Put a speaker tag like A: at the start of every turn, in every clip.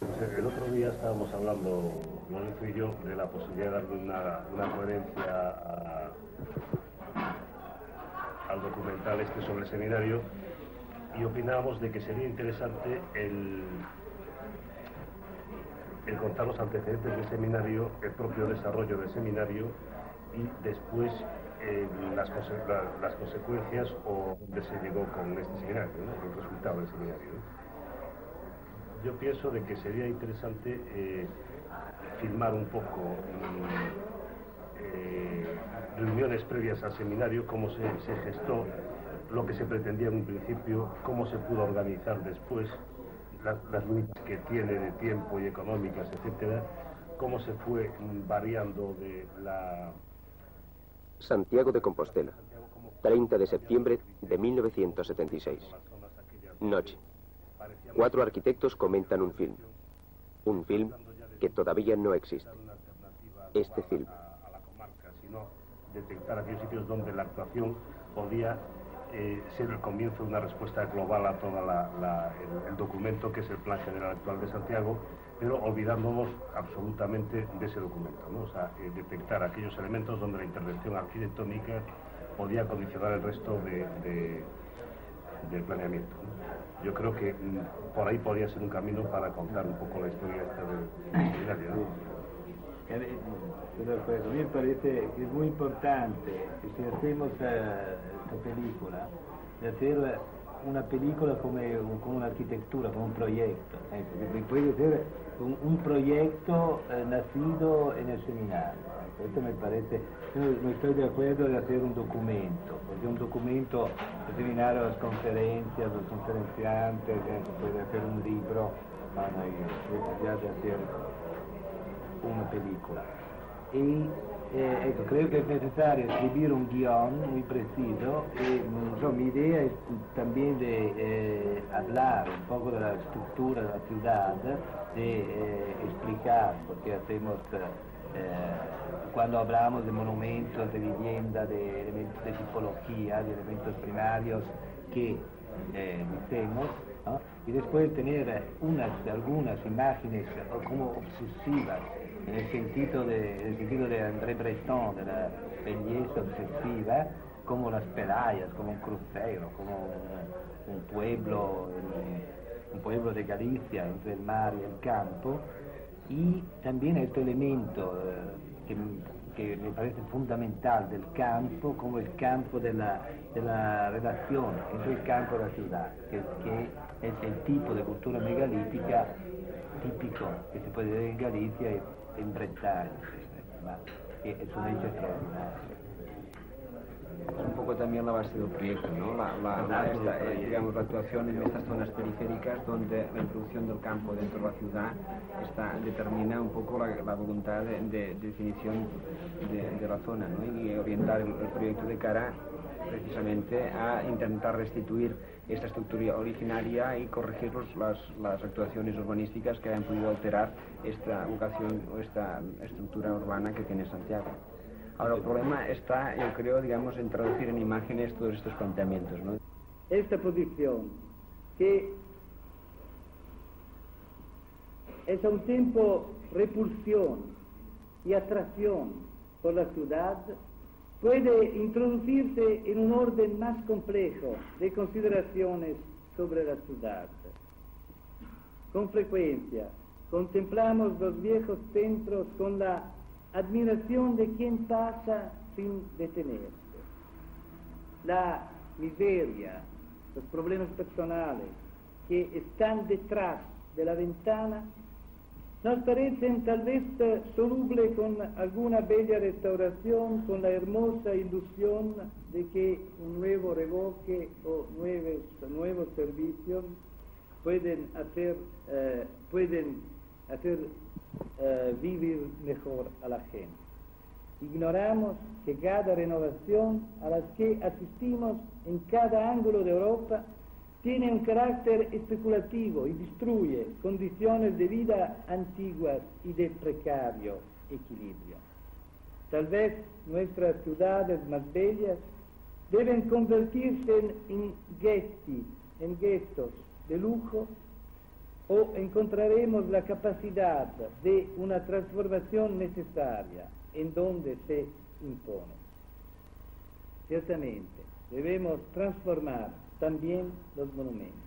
A: El otro día estábamos hablando, Lorenzo y yo, de la posibilidad de darle una coherencia al documental este sobre el seminario, y opinábamos de que sería interesante el contar los antecedentes del seminario, el propio desarrollo del seminario y después las consecuencias o dónde se llegó con este seminario, ¿no? El resultado del seminario, ¿no? Yo pienso de que sería interesante filmar un poco reuniones previas al seminario, cómo se gestó, lo que se pretendía en un principio, cómo se pudo organizar después, las límites que tiene de tiempo y económicas, etcétera, cómo se fue variando de la...
B: Santiago de Compostela, 30 de septiembre de 1976. Noche. 4 arquitectos comentan un film que todavía no existe. Este film.
A: A la comarca, sino detectar aquellos sitios donde la actuación podía ser el comienzo de una respuesta global a todo el documento que es el Plan General Actual de Santiago, pero olvidándonos absolutamente de ese documento, ¿no? O sea, detectar aquellos elementos donde la intervención arquitectónica podía condicionar el resto del planeamiento, ¿no? Yo creo que por ahí podría ser un camino para contar un poco la historia esta del seminario, ¿no?
C: A mí me parece que es muy importante que si hacemos esta película, de hacer una película como una arquitectura, como un proyecto. Porque puede ser un proyecto nacido en el seminario. Esto me parece, yo no estoy de acuerdo de hacer un documento, porque un documento, el seminario, las conferencias, los conferenciantes, se puede hacer un libro, ya de hacer una película. Y creo que es necesario escribir un guión muy preciso. Mi idea es también de hablar un poco de la estructura de la ciudad, de explicar, porque hacemos, cuando hablamos de monumentos, de vivienda, de elementos de tipología, de elementos primarios que hacemos, ¿no? Y después tener algunas imágenes como obsesivas, en el sentido de André Breton, de la belleza obsesiva, como las playas, como un crucero, como un pueblo de Galicia entre el mar y el campo, y también este elemento que me parece fundamental del campo, como el campo de la relación entre el campo y la ciudad, que es el tipo de cultura megalítica típico que se puede ver en Galicia y en Bretaña, que es un hecho extraordinario.
D: Es un poco también la base del proyecto, ¿no? Digamos, la actuación en estas zonas periféricas donde la introducción del campo dentro de la ciudad determina un poco la voluntad de definición de la zona, ¿no? Y orientar el proyecto de cara precisamente a intentar restituir esta estructura originaria y corregir las actuaciones urbanísticas que hayan podido alterar esta vocación o esta estructura urbana que tiene Santiago. Ahora, el problema está, yo creo, digamos, en traducir en imágenes todos estos planteamientos, ¿no?
E: Esta posición, que es a un tiempo repulsión y atracción por la ciudad, puede introducirse en un orden más complejo de consideraciones sobre la ciudad. Con frecuencia contemplamos los viejos centros con la admiración de quien pasa sin detenerse. La miseria, los problemas personales que están detrás de la ventana nos parecen tal vez solubles con alguna bella restauración, con la hermosa ilusión de que un nuevo revoque o nuevos servicios pueden hacer vivir mejor a la gente. Ignoramos que cada renovación a la que asistimos en cada ángulo de Europa tiene un carácter especulativo y destruye condiciones de vida antiguas y de precario equilibrio. Tal vez nuestras ciudades más bellas deben convertirse en guetos de lujo, o encontraremos la capacidad de una transformación necesaria en donde se impone. Ciertamente, debemos transformar también los monumentos.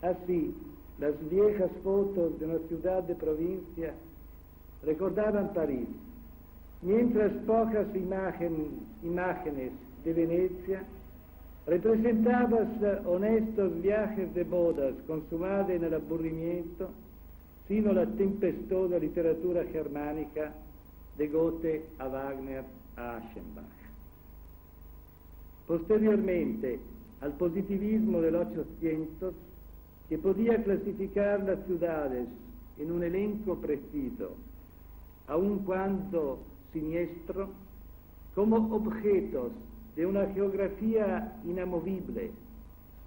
E: Así, las viejas fotos de una ciudad de provincia recordaban París, mientras pocas imágenes de Venecia representaban honestos viajes de bodas consumate en el aburrimiento, sino la tempestosa literatura germánica de Goethe a Wagner a Aschenbach. Posteriormente al positivismo del 800, que podía clasificar las ciudades en un elenco preciso, aun cuando siniestro, como objetos de una geografía inamovible,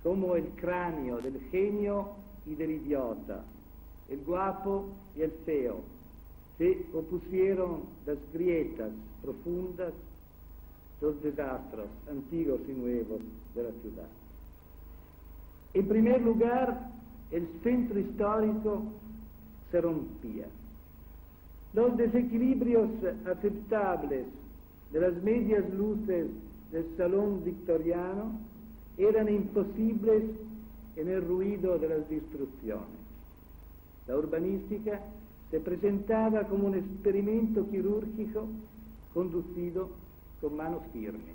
E: como el cráneo del genio y del idiota, el guapo y el feo, se opusieron las grietas profundas, los desastres antiguos y nuevos de la ciudad. En primer lugar, el centro histórico se rompía. Los desequilibrios aceptables de las medias luces del salón victoriano eran imposibles en el ruido de las destrucciones. La urbanística se presentaba como un experimento quirúrgico conducido con mano firme.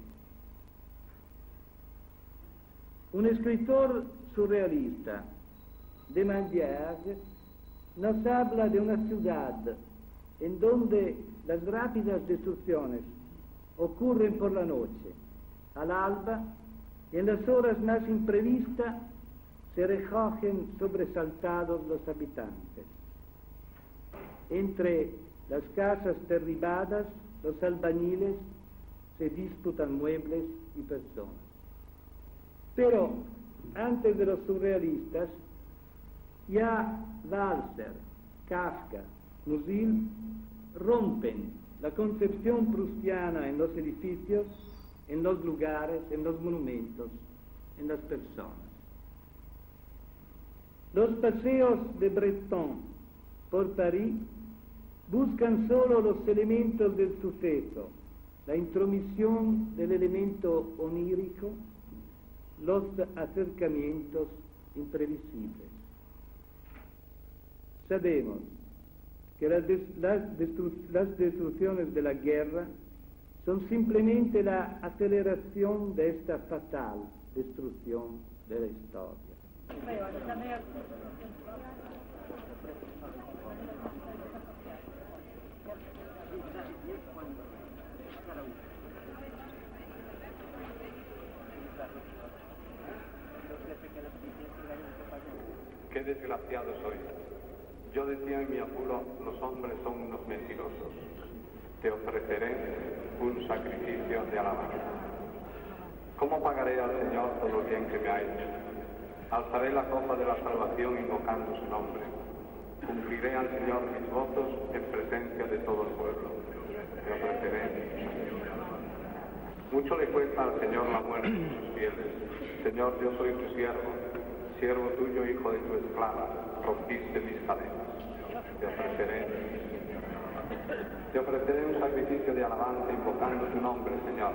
E: Un escritor surrealista, de Maillard, nos habla de una ciudad en donde las rápidas destrucciones ocurren por la noche, al alba, y en las horas más imprevistas se recogen sobresaltados los habitantes. Entre las casas derribadas, los albañiles se disputan muebles y personas. Pero antes de los surrealistas Ya Walser, Kafka, Musil rompen la concepción prusiana en los edificios, en los lugares, en los monumentos, en las personas. Los paseos de Breton por París buscan solo los elementos del suceso, la intromisión del elemento onírico, los acercamientos imprevisibles. Sabemos que las destrucciones de la guerra son simplemente la aceleración de esta fatal destrucción de la historia.
F: Qué desgraciado soy. Yo decía en mi apuro, los hombres son unos mentirosos. Te ofreceré un sacrificio de alabanza. ¿Cómo pagaré al Señor todo lo bien que me ha hecho? Alzaré la copa de la salvación invocando su nombre. Cumpliré al Señor mis votos en presencia de todo el pueblo. Te ofreceré. Mucho le cuesta al Señor la muerte de sus fieles. Señor, yo soy tu siervo, siervo tuyo, hijo de tu esclava. Rompiste mis cadenas. Te ofreceré un sacrificio de alabanza invocando tu nombre, Señor.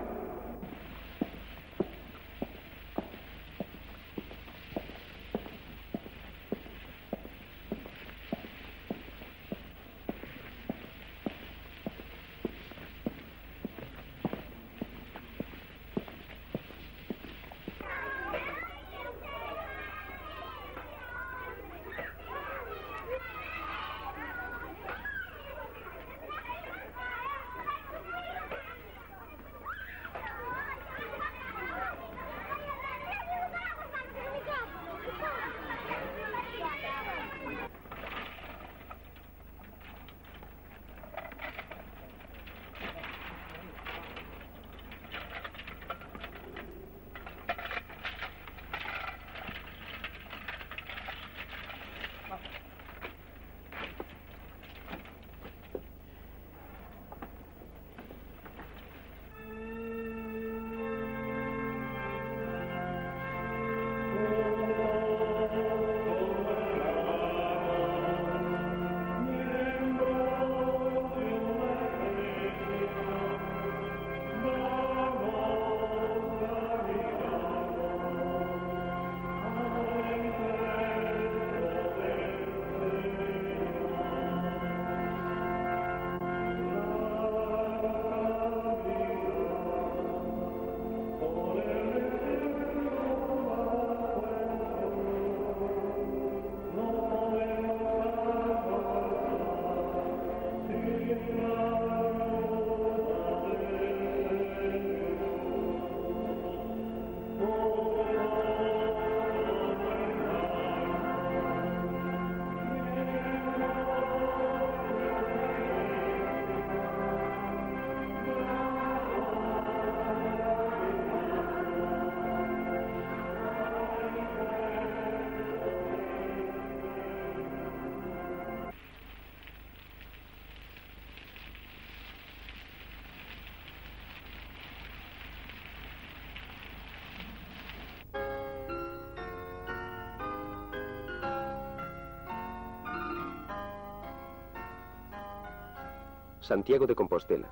B: Santiago de Compostela,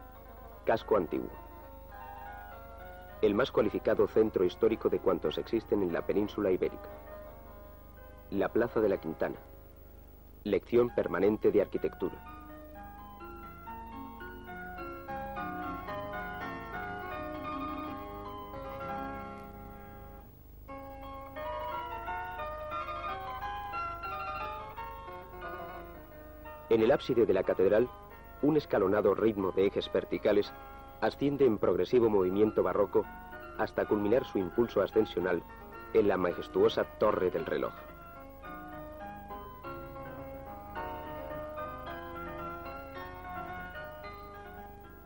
B: casco antiguo. El más cualificado centro histórico de cuantos existen en la península ibérica. La Plaza de la Quintana, lección permanente de arquitectura. En el ábside de la catedral, un escalonado ritmo de ejes verticales asciende en progresivo movimiento barroco hasta culminar su impulso ascensional en la majestuosa Torre del Reloj.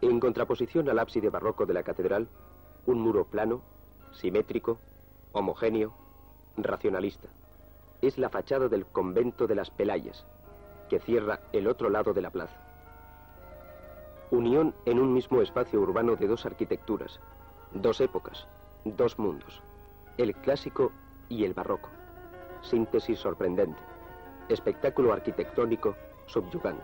B: En contraposición al ábside barroco de la catedral, un muro plano, simétrico, homogéneo, racionalista. es la fachada del convento de las Pelayas, que cierra el otro lado de la plaza. Unión en un mismo espacio urbano de dos arquitecturas, dos épocas, dos mundos, el clásico y el barroco. Síntesis sorprendente, espectáculo arquitectónico subyugante.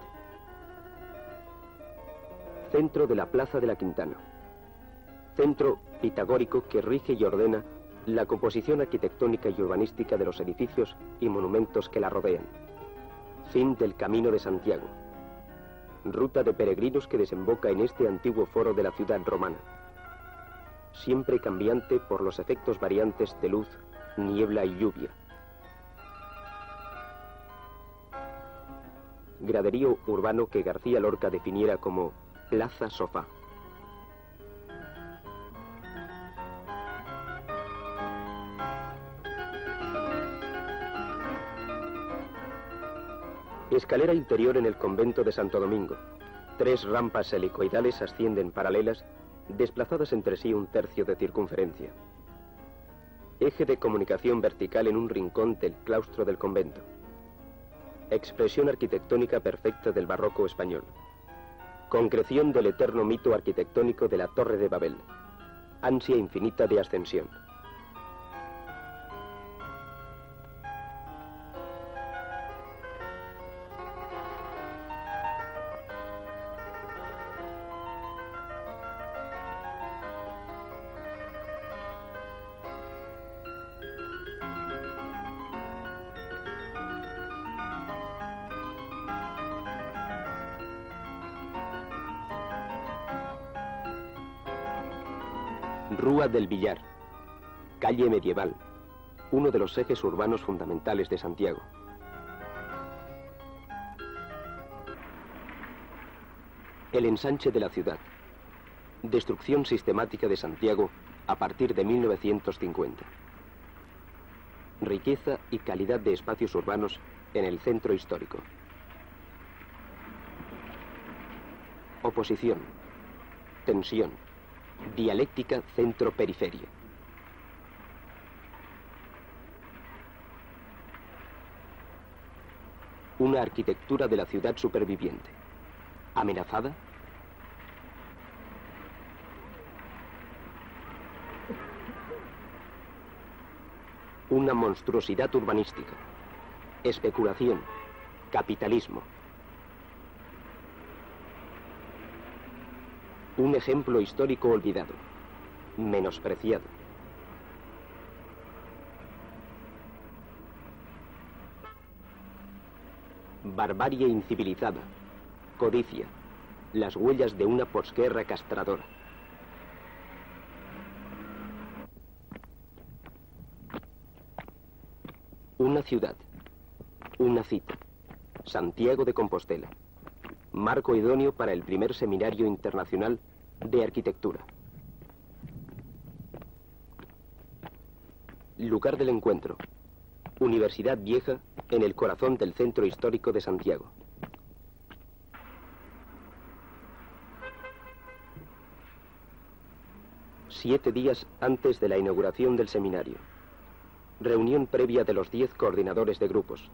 B: Centro de la Plaza de la Quintana. Centro pitagórico que rige y ordena la composición arquitectónica y urbanística de los edificios y monumentos que la rodean. Fin del Camino de Santiago. Ruta de peregrinos que desemboca en este antiguo foro de la ciudad romana. Siempre cambiante por los efectos variantes de luz, niebla y lluvia. Graderío urbano que García Lorca definiera como Plaza Sofá. Escalera interior en el convento de Santo Domingo. 3 rampas helicoidales ascienden paralelas, desplazadas entre sí 1/3 de circunferencia. Eje de comunicación vertical en un rincón del claustro del convento. Expresión arquitectónica perfecta del barroco español. Concreción del eterno mito arquitectónico de la Torre de Babel. Ansia infinita de ascensión. Rúa del Villar, calle medieval, uno de los ejes urbanos fundamentales de Santiago. El ensanche de la ciudad. Destrucción sistemática de Santiago a partir de 1950. Riqueza y calidad de espacios urbanos en el centro histórico. Oposición. Tensión. Dialéctica centro-periferia. Una arquitectura de la ciudad superviviente. ¿Amenazada? Una monstruosidad urbanística. Especulación. Capitalismo. Un ejemplo histórico olvidado, menospreciado. Barbarie incivilizada, codicia, las huellas de una posguerra castradora. Una ciudad, una cita, Santiago de Compostela. Marco idóneo para el primer seminario internacional de arquitectura. Lugar del encuentro. Universidad Vieja en el corazón del centro histórico de Santiago. Siete días antes de la inauguración del seminario. Reunión previa de los 10 coordinadores de grupos.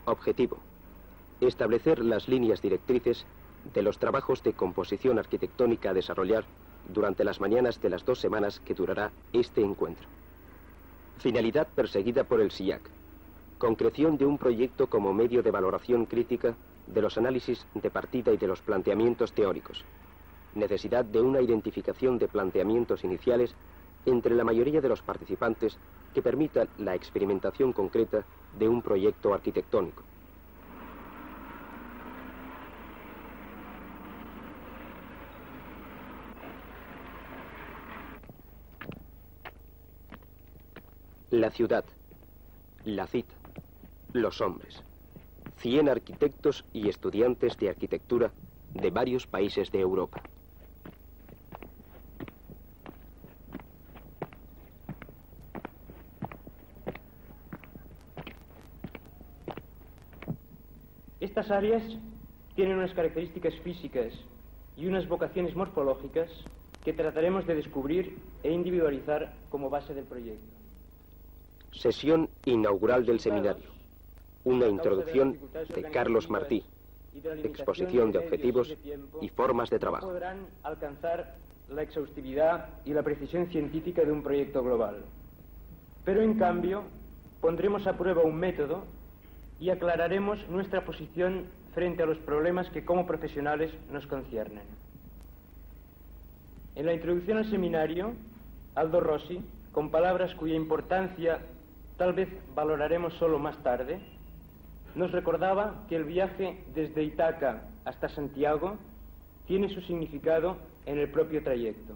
B: Objetivo: establecer las líneas directrices de los trabajos de composición arquitectónica a desarrollar durante las mañanas de las 2 semanas que durará este encuentro. Finalidad perseguida por el SIAC: concreción de un proyecto como medio de valoración crítica de los análisis de partida y de los planteamientos teóricos. Necesidad de una identificación de planteamientos iniciales entre la mayoría de los participantes que permita la experimentación concreta de un proyecto arquitectónico. La ciudad, la cita, los hombres. 100 arquitectos y estudiantes de arquitectura de varios países de Europa.
G: Estas áreas tienen unas características físicas y unas vocaciones morfológicas que trataremos de descubrir e individualizar como base del proyecto.
B: Sesión inaugural del seminario. Una introducción de Carlos Martí, exposición de objetivos y formas de trabajo.
G: No podrán alcanzar la exhaustividad y la precisión científica de un proyecto global. Pero en cambio, pondremos a prueba un método y aclararemos nuestra posición frente a los problemas que como profesionales nos conciernen. En la introducción al seminario, Aldo Rossi, con palabras cuya importancia tal vez valoraremos solo más tarde, nos recordaba que el viaje desde Ítaca hasta Santiago tiene su significado en el propio trayecto.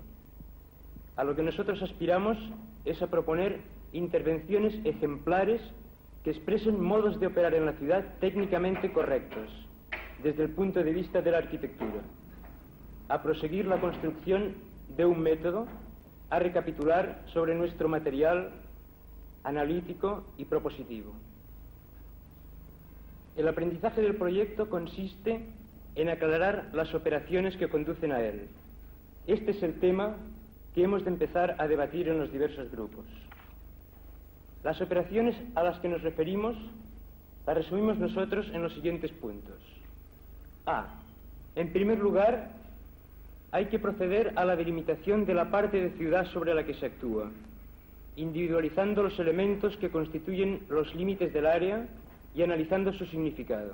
G: A lo que nosotros aspiramos es a proponer intervenciones ejemplares que expresen modos de operar en la ciudad técnicamente correctos, desde el punto de vista de la arquitectura, a proseguir la construcción de un método, a recapitular sobre nuestro material analítico y propositivo. El aprendizaje del proyecto consiste en aclarar las operaciones que conducen a él. Este es el tema que hemos de empezar a debatir en los diversos grupos. Las operaciones a las que nos referimos las resumimos nosotros en los siguientes puntos. A. En primer lugar, hay que proceder a la delimitación de la parte de ciudad sobre la que se actúa, individualizando los elementos que constituyen los límites del área y analizando su significado.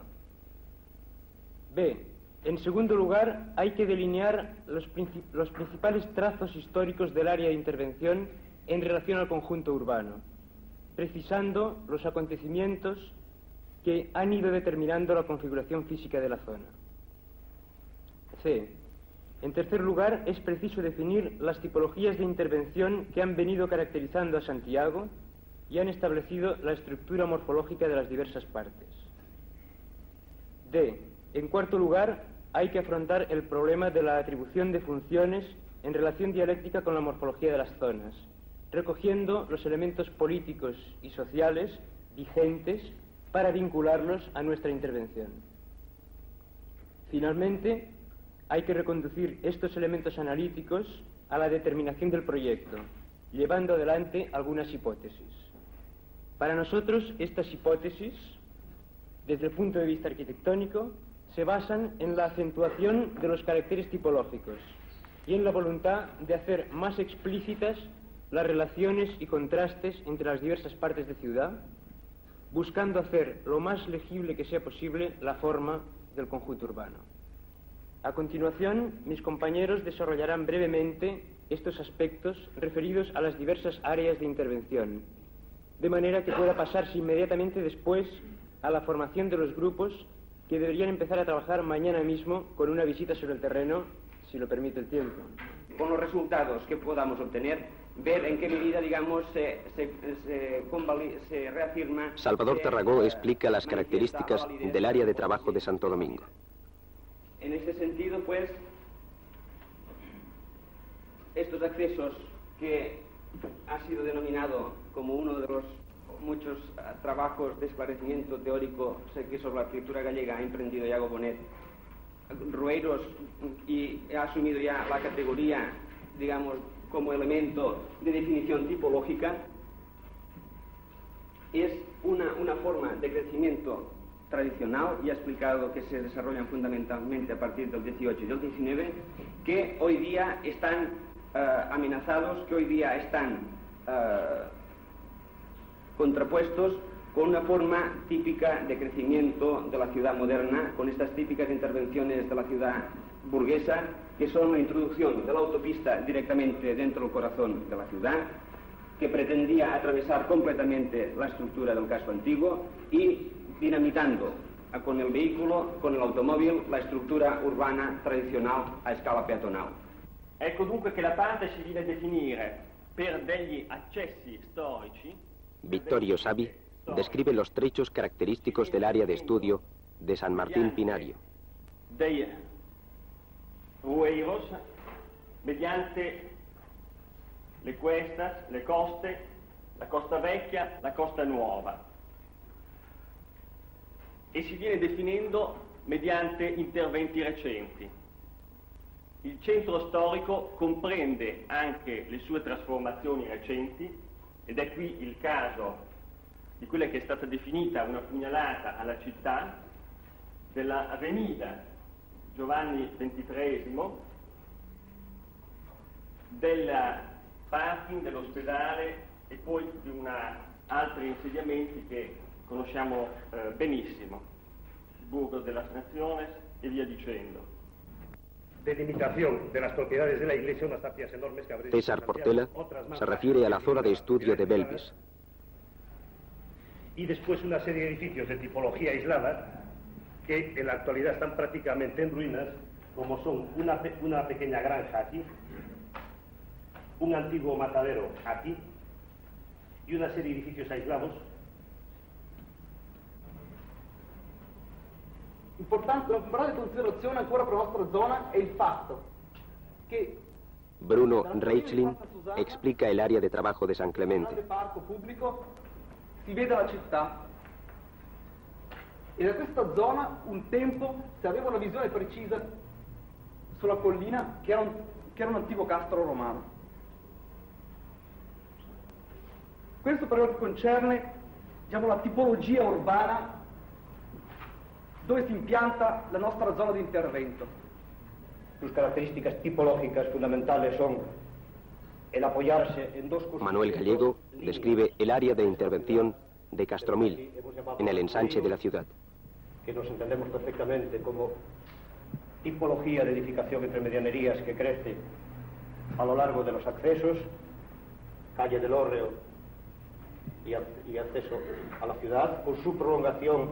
G: B. En segundo lugar, hay que delinear los principales trazos históricos del área de intervención en relación al conjunto urbano, precisando los acontecimientos que han ido determinando la configuración física de la zona. C. En tercer lugar, es preciso definir las tipologías de intervención que han venido caracterizando a Santiago y han establecido la estructura morfológica de las diversas partes. D. En cuarto lugar, hay que afrontar el problema de la atribución de funciones en relación dialéctica con la morfología de las zonas, recogiendo los elementos políticos y sociales vigentes para vincularlos a nuestra intervención. Finalmente, hay que reconducir estos elementos analíticos a la determinación del proyecto, llevando adelante algunas hipótesis. Para nosotros, estas hipótesis, desde el punto de vista arquitectónico, se basan en la acentuación de los caracteres tipológicos y en la voluntad de hacer más explícitas las relaciones y contrastes entre las diversas partes de ciudad, buscando hacer lo más legible que sea posible la forma del conjunto urbano. A continuación, mis compañeros desarrollarán brevemente estos aspectos referidos a las diversas áreas de intervención, de manera que pueda pasarse inmediatamente después a la formación de los grupos que deberían empezar a trabajar mañana mismo con una visita sobre el terreno, si lo permite el tiempo.
D: Con los resultados que podamos obtener, ver en qué medida, digamos, se reafirma...
B: Salvador Tarragó explica las características del área de trabajo de Santo Domingo.
D: En ese sentido, pues, estos accesos que ha sido denominado como uno de los muchos trabajos de esclarecimiento teórico que sobre la arquitectura gallega ha emprendido Iago Bonet, Rueiros, y ha asumido ya la categoría, digamos, como elemento de definición tipológica, es una forma de crecimiento tradicional, y ha explicado que se desarrollan fundamentalmente a partir del 18 y del 19, que hoy día están amenazados, que hoy día están contrapuestos con una forma típica de crecimiento de la ciudad moderna, con estas típicas intervenciones de la ciudad burguesa, que son la introducción de la autopista directamente dentro del corazón de la ciudad, que pretendía atravesar completamente la estructura del casco antiguo y dinamitando con el vehículo, con el automóvil, la estructura urbana tradizionale a scala peatonale.
H: Ecco dunque che la parte si viene a definire per degli accessi storici.
B: Vittorio Savi describe los trechos característicos del área de estudio de San Martín Pinario.
H: Dei Rueiros mediante le cuestas, le coste, la Costa Vecchia, la Costa Nuova, e si viene definendo mediante interventi recenti. Il centro storico comprende anche le sue trasformazioni recenti, ed è qui il caso di quella che è stata definita una pugnalata alla città della Avenida Giovanni XXIII, del parking dell'ospedale e poi di altri insediamenti che conosciamo benissimo, il Burgos de las Naciones e via dicendo.
A: Delimitación de las propiedades de la iglesia, unas tapias enormes que habréis...
B: César Portela se refiere a la zona de estudio de Belvis.
A: Y después una serie de edificios de tipología aislada que en la actualidad están prácticamente en ruinas, como son una pequeña granja aquí, un antiguo matadero aquí y una serie de edificios aislados.
I: Una importante considerazione ancora per la nostra zona è il fatto che
B: Bruno Reichlin explica el área de trabajo de San Clemente.
I: nel parco pubblico si vede la città e da questa zona un tempo si aveva una visione precisa sulla collina che era un antico castro romano. Questo per quello che concerne, diciamo, la tipologia urbana dove si impianta la nostra zona di intervento.
J: Sus características tipológicas fundamentales son el apoyarse en dos cosas.
B: Manuel Gallego describe el área de intervención de Castromil, en el ensanche de la ciudad.
J: Que nos entendemos perfectamente como tipología de edificación entre medianerías que crece a lo largo de los accesos, calle del Hórreo y acceso a la ciudad, con su prolongación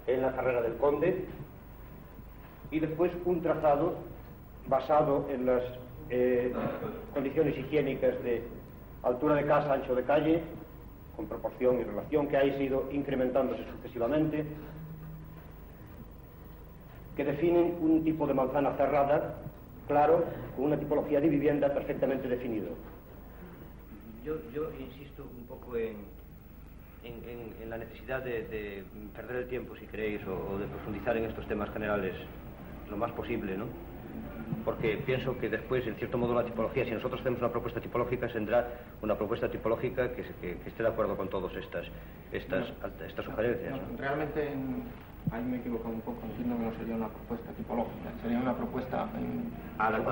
J: en la carrera del Conde, y después un trazado basado en las condiciones higiénicas de altura de casa, ancho de calle, con proporción y relación que ha ido incrementándose sucesivamente, que definen un tipo de manzana cerrada, claro, con una tipología de vivienda perfectamente definido.
K: Yo insisto un poco en la necesidad de perder el tiempo, si queréis, o de profundizar en estos temas generales lo más posible, ¿no? Porque pienso que después, en cierto modo, la tipología, si nosotros hacemos una propuesta tipológica, tendrá una propuesta tipológica que esté de acuerdo con todas estas sugerencias, ¿no?
L: Realmente, ahí me he equivocado un poco, entiendo que no sería una propuesta tipológica, sería una propuesta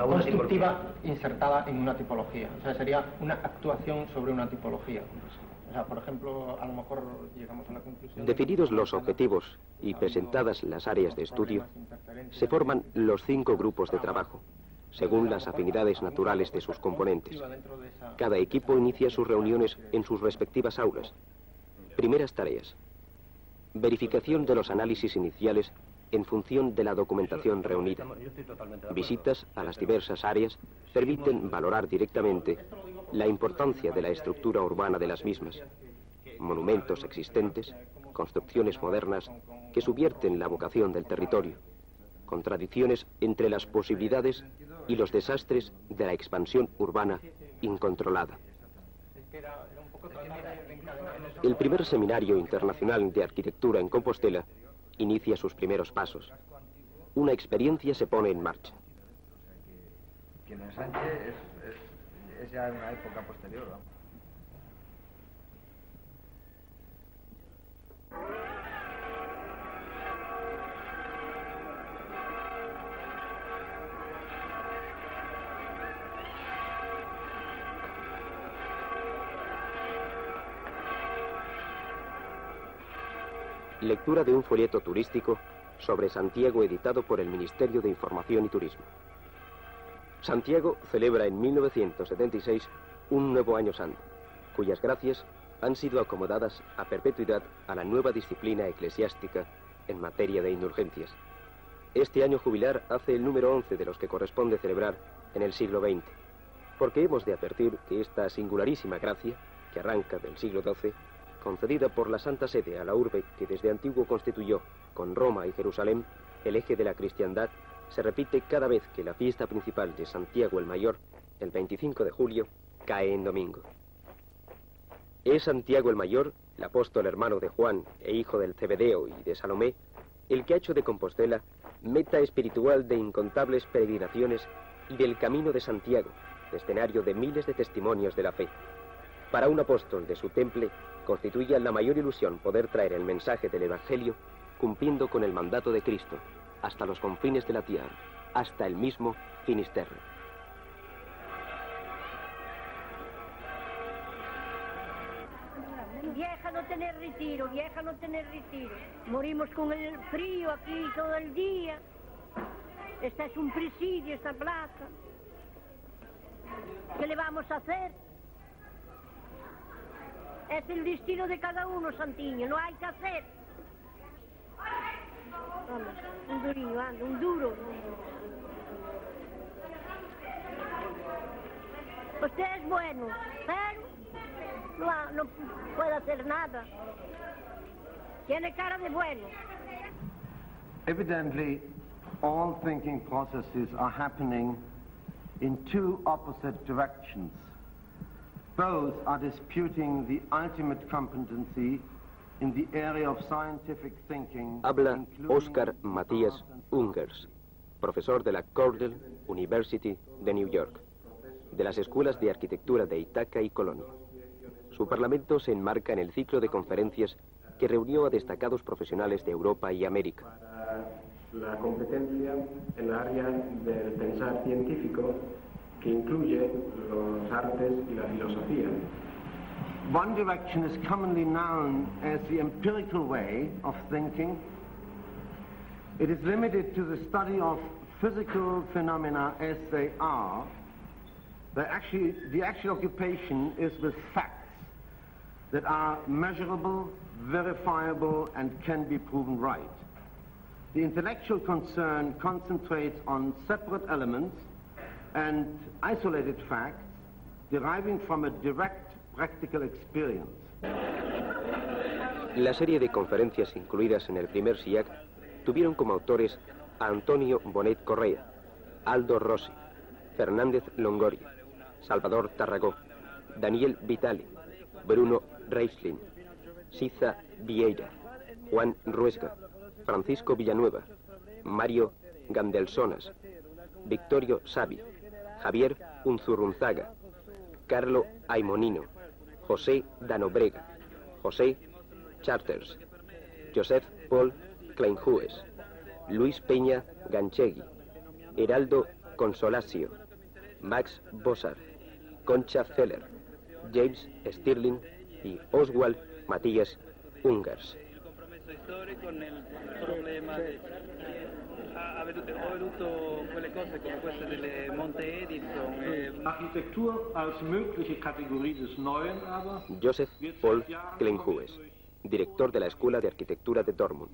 L: constructiva insertada en una tipología, o sea, sería una actuación sobre una tipología. O sea, por ejemplo, a lo mejor llegamos a la conclusión...
B: Definidos los objetivos y presentadas las áreas de estudio, se forman los 5 grupos de trabajo, según las afinidades naturales de sus componentes. Cada equipo inicia sus reuniones en sus respectivas aulas. Primeras tareas. Verificación de los análisis iniciales en función de la documentación reunida. Visitas a las diversas áreas permiten valorar directamente la importancia de la estructura urbana de las mismas, monumentos existentes, construcciones modernas que subvierten la vocación del territorio, contradicciones entre las posibilidades y los desastres de la expansión urbana incontrolada. El primer seminario internacional de arquitectura en Compostela inicia sus primeros pasos. Una experiencia se pone en marcha.
M: Que el ensanche es ya una época posterior, ¿no?
B: Lectura de un folleto turístico sobre Santiago editado por el Ministerio de Información y Turismo. Santiago celebra en 1976 un nuevo año santo, cuyas gracias han sido acomodadas a perpetuidad a la nueva disciplina eclesiástica en materia de indulgencias. Este año jubilar hace el número 11 de los que corresponde celebrar en el siglo XX, porque hemos de advertir que esta singularísima gracia, que arranca del siglo XII, concedida por la Santa Sede a la urbe que desde antiguo constituyó, con Roma y Jerusalén, el eje de la cristiandad, se repite cada vez que la fiesta principal de Santiago el Mayor, el 25 de julio, cae en domingo. Es Santiago el Mayor, el apóstol hermano de Juan e hijo del Cebedeo y de Salomé, el que ha hecho de Compostela meta espiritual de incontables peregrinaciones y del Camino de Santiago, escenario de miles de testimonios de la fe. Para un apóstol de su temple, constituía la mayor ilusión poder traer el mensaje del Evangelio cumpliendo con el mandato de Cristo hasta los confines de la tierra, hasta el mismo Finisterre.
N: Vieja no tener retiro, vieja no tener retiro. Morimos con el frío aquí todo el día. Esta es un presidio, esta plaza. ¿Qué le vamos a hacer? Es el destino de cada uno, Santiño, no hay que hacer. Vamos, un durillo, anda, un duro. Usted es bueno, pero no puede hacer nada. Tiene cara de bueno.
O: Evidently, all thinking processes are happening in two opposite directions. Both are disputing the ultimate competency in the area of scientific thinking.
B: Habla Oscar Matías Ungers, profesor de la Cornell University de New York, de las escuelas de arquitectura de Ithaca y Colonia. Su parlamento se enmarca en el ciclo de conferencias que reunió a destacados profesionales de Europa y América.
P: La competencia en el área del pensar científico que incluye los artes y la filosofía.
O: One direction is commonly known as the empirical way of thinking. It is limited to the study of physical phenomena as they are. The actual occupation is with facts that are measurable, verifiable, and can be proven right. The intellectual concern concentrates on separate elements and isolated facts deriving from a direct practical experience.
B: La serie de conferencias incluidas en el primer SIAC tuvieron como autores a Antonio Bonet Correa, Aldo Rossi, Fernández Longoria, Salvador Tarragó, Daniel Vitali, Bruno Reislin, Siza Vieira, Juan Ruesga, Francisco Villanueva, Mario Gandelsonas, Victorio Savi, Javier Unzurrunzaga, Carlo Aimonino, José Danobrega, José Charters, Joseph Paul Kleinhues, Luis Peña Ganchegui, Heraldo Consolasio, Max Bossar, Concha Feller, James Stirling y Oswald Matías Ungers.
Q: Storico nel problema ha veduto quelle cose come queste delle Monte Edison.
R: Architektur als mögliche Kategorie des Neuen aber.
B: Joseph Paul Kleinhues, director de la Escuela de Arquitectura de Dortmund.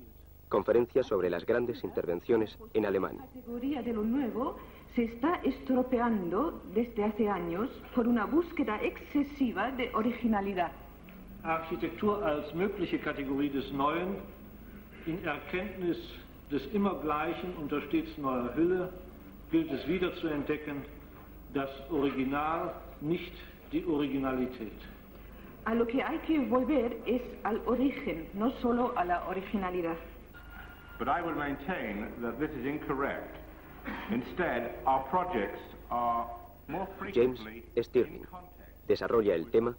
B: Conferencia sobre las grandes intervenciones en Alemania.
S: La categoría de lo nuevo se está estropeando desde hace años por una búsqueda excesiva de originalidad.
R: Architektur als mögliche Kategorie des Neuen, in Erkenntnis des Immergleichen unter stets neuer Hülle, gilt es wieder zu entdecken, das Original, nicht die Originalität.
S: A lo que hay que volver es al origen, no solo a la originalidad.
T: But I will maintain that this is incorrect. Instead, our projects are more
B: James
T: frequently
B: Stirling desarrolla el tema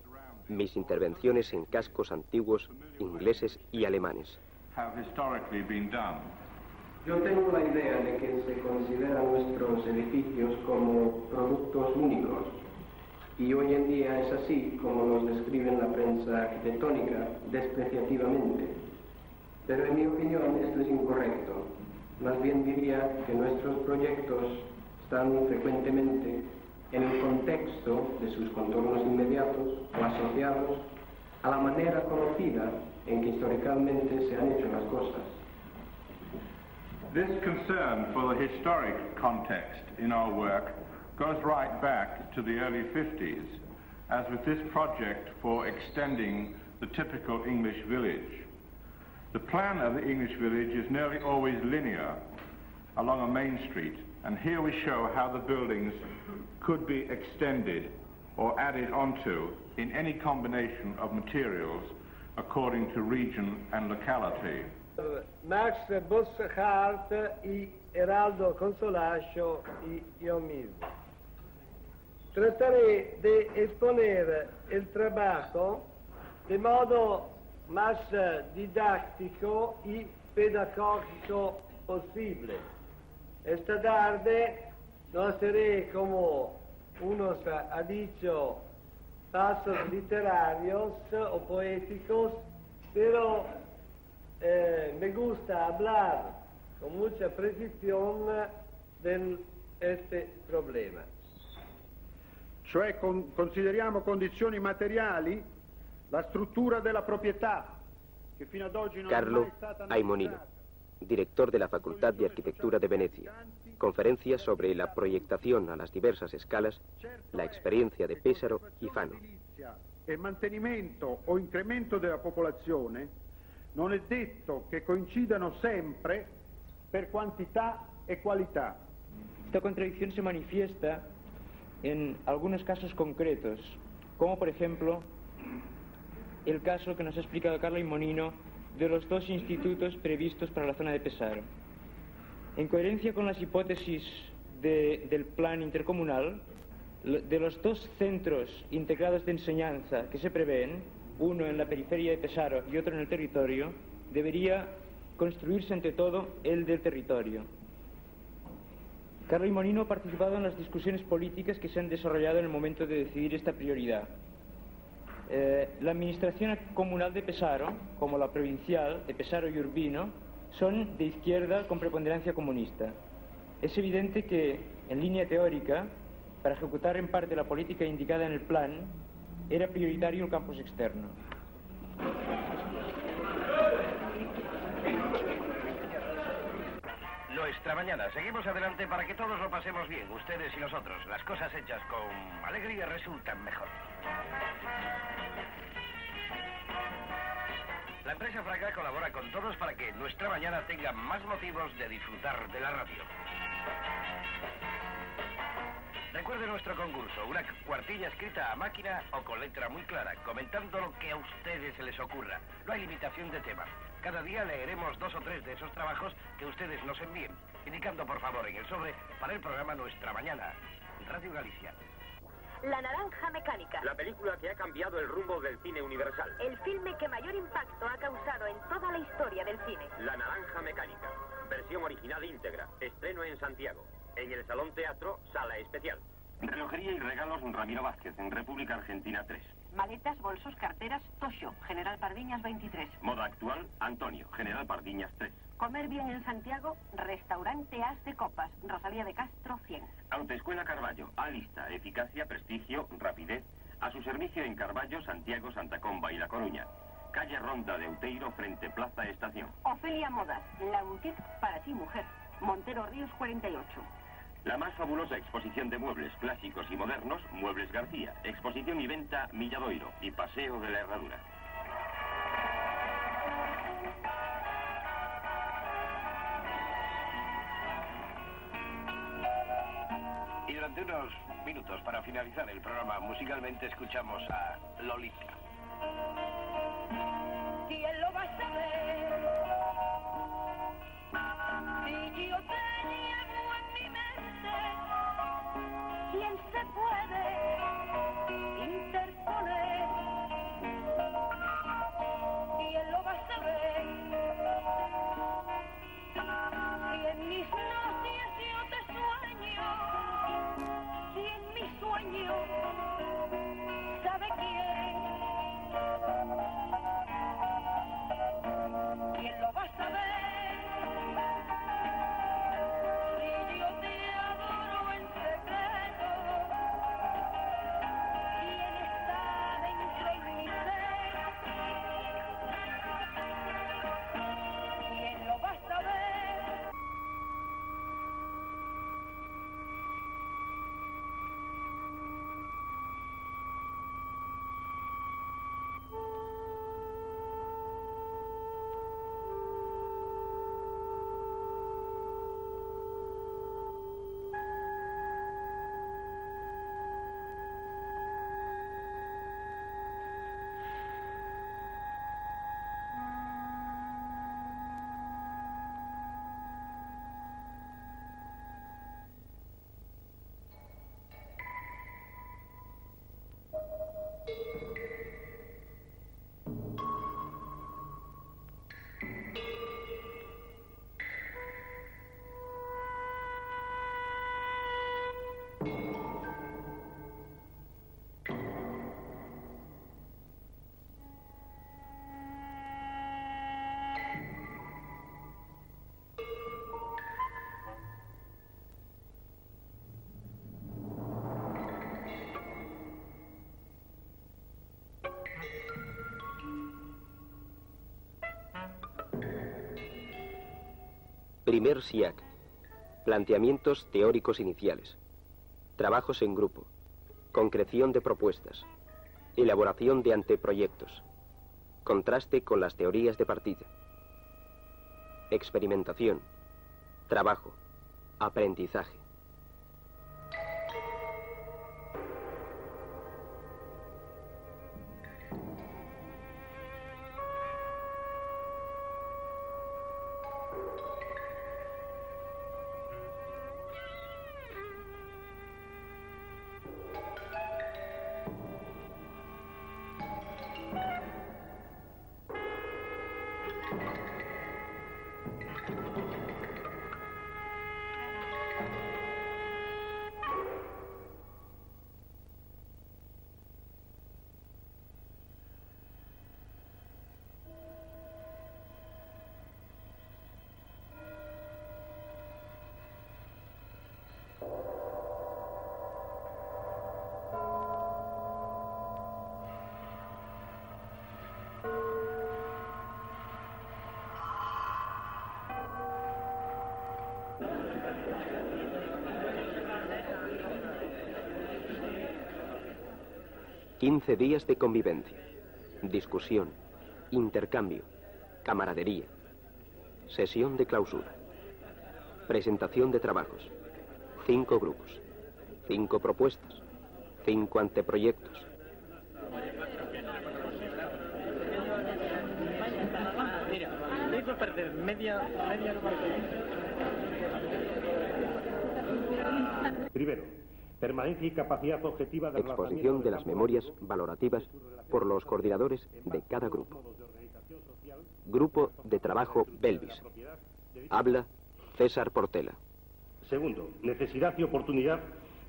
B: Mis intervenciones en cascos antiguos ingleses y alemanes.
T: have historically been done.
P: Yo tengo la idea de que se consideran nuestros edificios como productos únicos y hoy en día es así como los describe la prensa arquitectónica despreciativamente. Pero en mi opinión esto es incorrecto. Más bien diría que nuestros proyectos están frecuentemente en el contexto de sus contornos inmediatos o asociados a la manera conocida en que históricamente se han hecho las cosas.
T: This concern for the historic context in our work goes right back to the early 50s, as with this project for extending the typical English village. The plan of the English village is nearly always linear along a main street, and here we show how the buildings could be extended or added onto in any combination of materials according to region and locality.
U: Max Bossart y Heraldo Consolasio y yo mismo. trataré de exponer el trabajo de modo más didáctico y pedagógico posible. Esta tarde no haré, como unos ha dicho, pasos literarios o poéticos, pero me gusta hablar con mucha precisión de este problema.
V: Cioè consideriamo condizioni materiali la struttura della proprietà, che fino ad oggi non
B: Carlo
V: è mai stata
B: Aimonino, director de la Facultad de Arquitectura de Venecia. Conferencia sobre la proyectación a las diversas escalas, la experiencia de Pesaro y Fano.
V: e mantenimento o incremento della popolazione non è detto che coincidano sempre per quantità e qualità.
G: Esta contradicción se manifiesta en algunos casos concretos, como por ejemplo el caso que nos ha explicado Carlo Aimonino de los dos institutos previstos para la zona de Pesaro. En coherencia con las hipótesis del plan intercomunal, de los dos centros integrados de enseñanza que se prevén, uno en la periferia de Pesaro y otro en el territorio, debería construirse ante todo el del territorio. Carlo Aimonino ha participado en las discusiones políticas que se han desarrollado en el momento de decidir esta prioridad. La administración comunal de Pesaro, como la provincial de Pesaro y Urbino, son de izquierda con preponderancia comunista. Es evidente que, en línea teórica, para ejecutar en parte la política indicada en el plan, era prioritario el campus externo.
W: Nuestra mañana. Seguimos adelante para que todos lo pasemos bien, ustedes y nosotros. Las cosas hechas con alegría resultan mejor. La empresa Fraga colabora con todos para que nuestra mañana tenga más motivos de disfrutar de la radio. Recuerde nuestro concurso, una cuartilla escrita a máquina o con letra muy clara, comentando lo que a ustedes se les ocurra. No hay limitación de tema. Cada día leeremos 2 o 3 de esos trabajos que ustedes nos envíen, indicando por favor en el sobre para el programa Nuestra Mañana, Radio Galicia.
X: La Naranja Mecánica.
Y: La película que ha cambiado el rumbo del cine universal.
X: El filme que mayor impacto ha causado en toda la historia del cine.
Y: La Naranja Mecánica. Versión original íntegra. Estreno en Santiago. En el Salón Teatro, Sala Especial.
Z: Relojería y regalos Ramiro Vázquez, en República Argentina 3.
X: Maletas, bolsos, carteras, Tosho, General Pardiñas 23.
Z: Moda actual, Antonio, General Pardiñas 3.
X: Comer bien en Santiago, Restaurante As de Copas, Rosalía de Castro 100.
Z: Autoescuela Carballo, Alista, eficacia, prestigio, rapidez, a su servicio en Carballo, Santiago, Santa Comba y La Coruña. Calle Ronda de Outeiro, frente Plaza Estación.
X: Ofelia Modas, la boutique para ti mujer, Montero Ríos 48.
Z: La más fabulosa exposición de muebles clásicos y modernos, Muebles García. Exposición y venta Milladoiro y Paseo de la Herradura.
W: Y durante unos minutos, para finalizar el programa, musicalmente escuchamos a Lolita.
X: ¿Quién lo va a saber? Si yo te llevo en mi mente, ¿quién se puede interponer? ¿Quién lo va a saber? Si en mis noches yo te sueño, si en mi sueño, ¿sabe quién?
B: Primer SIAC. Planteamientos teóricos iniciales. Trabajos en grupo. Concreción de propuestas. Elaboración de anteproyectos. Contraste con las teorías de partida. Experimentación. Trabajo. Aprendizaje. ...15 días de convivencia, discusión, intercambio, camaradería, sesión de clausura, presentación de trabajos, 5 grupos, 5 propuestas, 5 anteproyectos.
Q: Mira, hizo perder media...
A: Primero, permanencia y capacidad objetiva de
B: exposición de las memorias valorativas por los coordinadores de cada grupo. Grupo de trabajo Belvis. Habla César Portela.
A: Segundo, necesidad y oportunidad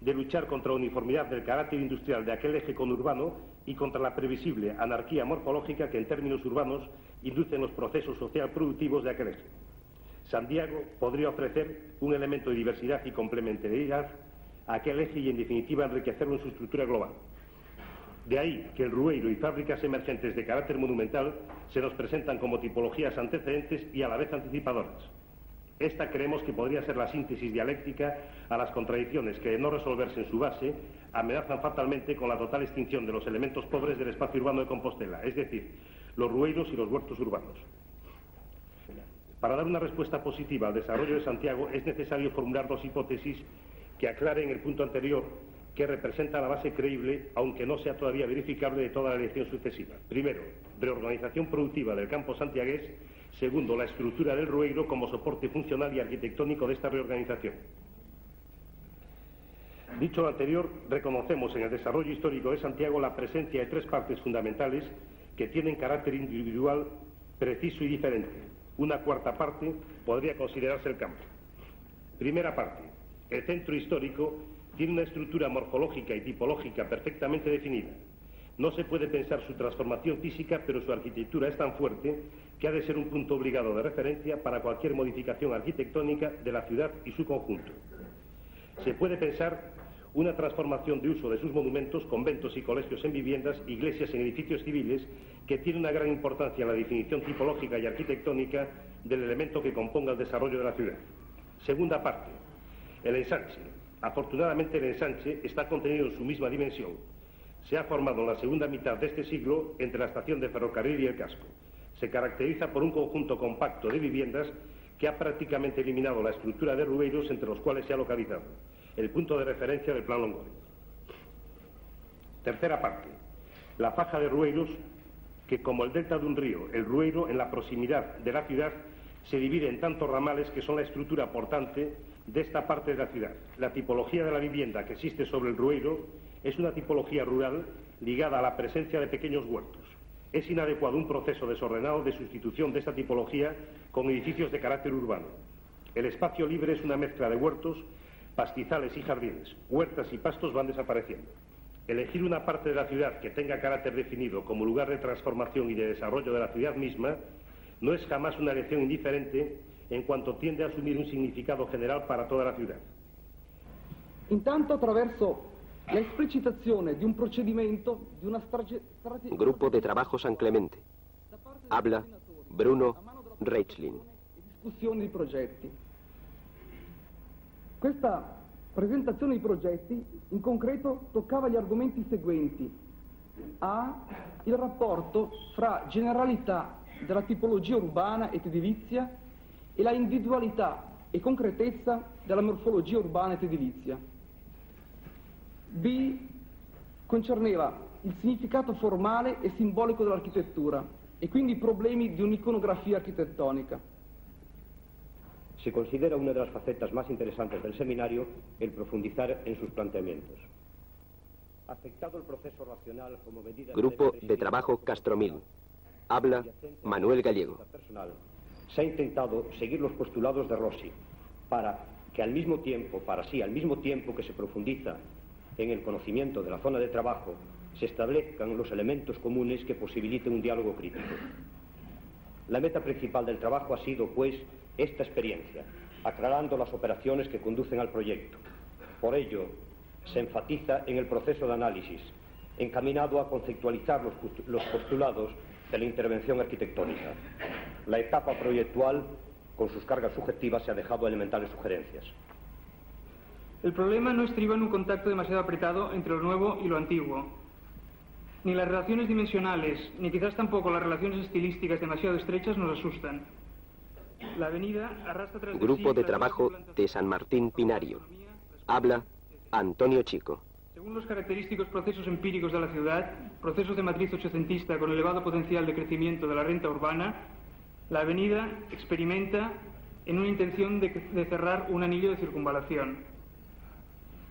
A: de luchar contra la uniformidad del carácter industrial de aquel eje conurbano y contra la previsible anarquía morfológica que en términos urbanos inducen los procesos social productivos de aquel eje. Santiago podría ofrecer un elemento de diversidad y complementariedad a aquel eje y en definitiva enriquecerlo en su estructura global. De ahí que el Rueiro y fábricas emergentes de carácter monumental se nos presentan como tipologías antecedentes y a la vez anticipadoras. Esta creemos que podría ser la síntesis dialéctica a las contradicciones que, de no resolverse en su base, amenazan fatalmente con la total extinción de los elementos pobres del espacio urbano de Compostela, es decir, los rueiros y los huertos urbanos. Para dar una respuesta positiva al desarrollo de Santiago es necesario formular 2 hipótesis que aclaren el punto anterior, que representa la base creíble, aunque no sea todavía verificable, de toda la elección sucesiva. Primero, reorganización productiva del campo santiagués. Segundo, la estructura del Rueiro como soporte funcional y arquitectónico de esta reorganización. Dicho lo anterior, reconocemos en el desarrollo histórico de Santiago la presencia de 3 partes fundamentales que tienen carácter individual, preciso y diferente. Una cuarta parte podría considerarse el campo. Primera parte. El centro histórico tiene una estructura morfológica y tipológica perfectamente definida. No se puede pensar su transformación física, pero su arquitectura es tan fuerte que ha de ser un punto obligado de referencia para cualquier modificación arquitectónica de la ciudad y su conjunto. Se puede pensar una transformación de uso de sus monumentos, conventos y colegios en viviendas, iglesias en edificios civiles, que tiene una gran importancia en la definición tipológica y arquitectónica del elemento que componga el desarrollo de la ciudad. Segunda parte. El ensanche. Afortunadamente el ensanche está contenido en su misma dimensión. Se ha formado en la segunda mitad de este siglo entre la estación de ferrocarril y el casco. Se caracteriza por un conjunto compacto de viviendas que ha prácticamente eliminado la estructura de rueiros entre los cuales se ha localizado, el punto de referencia del plan Longoria. Tercera parte. La faja de rueiros que, como el delta de un río, el rueiro en la proximidad de la ciudad se divide en tantos ramales que son la estructura portante de esta parte de la ciudad. La tipología de la vivienda que existe sobre el rueiro es una tipología rural ligada a la presencia de pequeños huertos. Es inadecuado un proceso desordenado de sustitución de esta tipología con edificios de carácter urbano. El espacio libre es una mezcla de huertos, pastizales y jardines. Huertas y pastos van desapareciendo. Elegir una parte de la ciudad que tenga carácter definido como lugar de transformación y de desarrollo de la ciudad misma no es jamás una elección indiferente en cuanto tiende a asumir un significado general para toda la ciudad.
I: Intanto, attraverso la esplicitazione di un procedimento, di una strategia...
B: Grupo de Trabajo San Clemente. Habla Bruno Reichlin.
I: Discussione di progetti. Questa presentazione dei progetti in concreto toccava gli argomenti seguenti: A. Il rapporto fra generalità della tipologia urbana ed edilizia e la individualità e concretezza della morfologia urbana ed edilizia. B. Concerneva il significato formale e simbolico dell'architettura e quindi i problemi di un'iconografía arquitectónica.
K: Se considera una de las facetas más interesantes del seminario el profundizar en sus planteamientos. Aceptado el proceso racional como medida
B: Grupo de Trabajo Castromil. Habla Manuel Gallego.
K: Se ha intentado seguir los postulados de Rossi para que al mismo tiempo que se profundiza en el conocimiento de la zona de trabajo, se establezcan los elementos comunes que posibiliten un diálogo crítico. La meta principal del trabajo ha sido, pues, esta experiencia, aclarando las operaciones que conducen al proyecto. Por ello, se enfatiza en el proceso de análisis, encaminado a conceptualizar los postulados de la intervención arquitectónica. La etapa proyectual, con sus cargas subjetivas, se ha dejado elementales sugerencias.
G: El problema no estriba en un contacto demasiado apretado entre lo nuevo y lo antiguo. Ni las relaciones dimensionales, ni quizás tampoco las relaciones estilísticas demasiado estrechas nos asustan. La avenida arrastra tras
B: Grupo de Trabajo de San Martín Pinario. Habla Antonio Chico.
G: Según los característicos procesos empíricos de la ciudad, procesos de matriz ochocentista con elevado potencial de crecimiento de la renta urbana, la avenida experimenta en una intención de cerrar un anillo de circunvalación.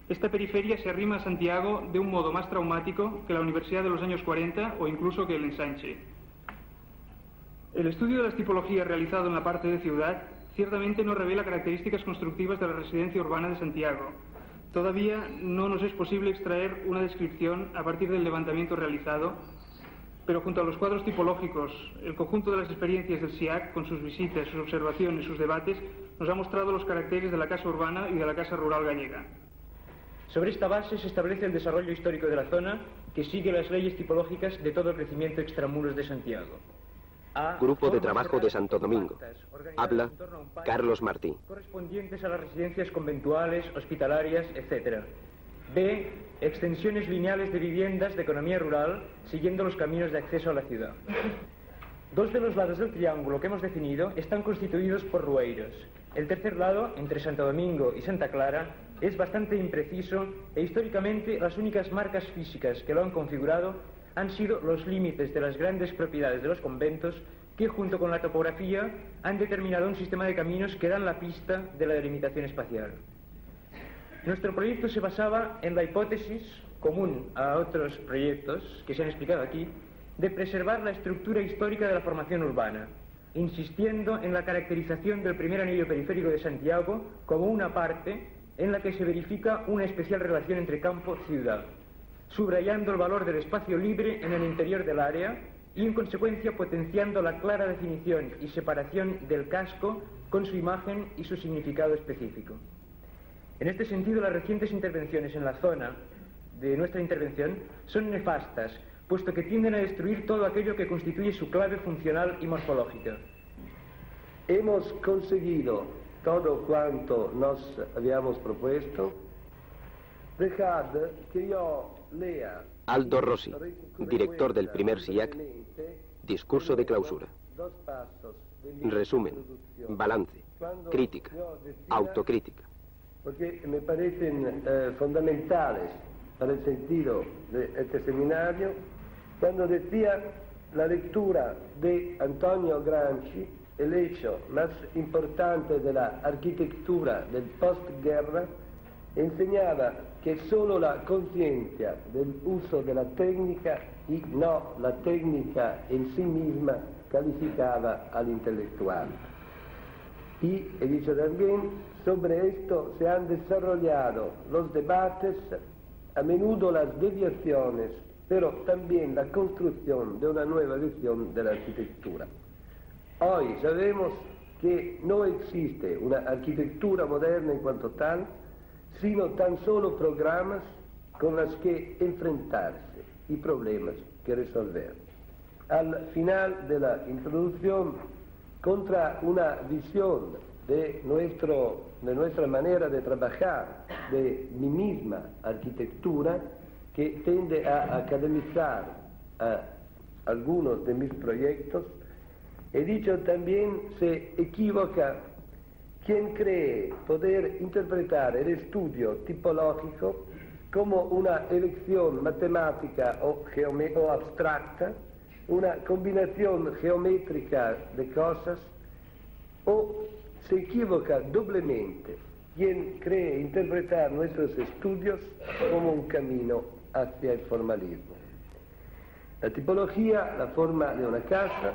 G: Esta periferia se arrima a Santiago de un modo más traumático que la Universidad de los años 40 o incluso que el ensanche. El estudio de las tipologías realizado en la parte de ciudad ciertamente no revela características constructivas de la residencia urbana de Santiago. Todavía no nos es posible extraer una descripción a partir del levantamiento realizado, pero junto a los cuadros tipológicos, el conjunto de las experiencias del SIAC, con sus visitas, sus observaciones, sus debates, nos ha mostrado los caracteres de la casa urbana y de la casa rural gallega. Sobre esta base se establece el desarrollo histórico de la zona, que sigue las leyes tipológicas de todo el crecimiento extramuros de Santiago.
B: Grupo de Trabajo de Santo Domingo. Habla Carlos Martí.
G: Correspondientes a las residencias conventuales, hospitalarias, etc. B. Extensiones lineales de viviendas de economía rural, siguiendo los caminos de acceso a la ciudad. Dos de los lados del triángulo que hemos definido están constituidos por rueiros. El tercer lado, entre Santo Domingo y Santa Clara, es bastante impreciso e históricamente las únicas marcas físicas que lo han configurado han sido los límites de las grandes propiedades de los conventos que, junto con la topografía, han determinado un sistema de caminos que dan la pista de la delimitación espacial. Nuestro proyecto se basaba en la hipótesis, común a otros proyectos que se han explicado aquí, de preservar la estructura histórica de la formación urbana, insistiendo en la caracterización del primer anillo periférico de Santiago como una parte en la que se verifica una especial relación entre campo-ciudad, subrayando el valor del espacio libre en el interior del área y, en consecuencia, potenciando la clara definición y separación del casco con su imagen y su significado específico. En este sentido, las recientes intervenciones en la zona de nuestra intervención son nefastas, puesto que tienden a destruir todo aquello que constituye su clave funcional y morfológica.
U: Hemos conseguido todo cuanto nos habíamos propuesto. Dejad que yo lea.
B: Aldo Rossi, director del primer SIAC, discurso de clausura. Resumen, balance, crítica, autocrítica.
U: Porque me parecen fundamentales para el sentido de este seminario, cuando decía la lectura de Antonio Gramsci, el hecho más importante de la arquitectura del postguerra, enseñaba que solo la conciencia del uso de la técnica y no la técnica en sí misma calificaba al intelectual. Y he dicho también, sobre esto se han desarrollado los debates, a menudo las desviaciones, pero también la construcción de una nueva visión de la arquitectura. Hoy sabemos que no existe una arquitectura moderna en cuanto tal, sino tan solo programas con los que enfrentarse y problemas que resolver. Al final de la introducción, contra una visión de nuestra manera de trabajar, de mi misma arquitectura, que tiende a academizar a algunos de mis proyectos. He dicho también, se equivoca quien cree poder interpretar el estudio tipológico como una elección matemática o abstracta, una combinación geométrica de cosas, o se equivoca doblemente quien cree interpretar nuestros estudios como un camino hacia el formalismo. La tipología, la forma de una casa,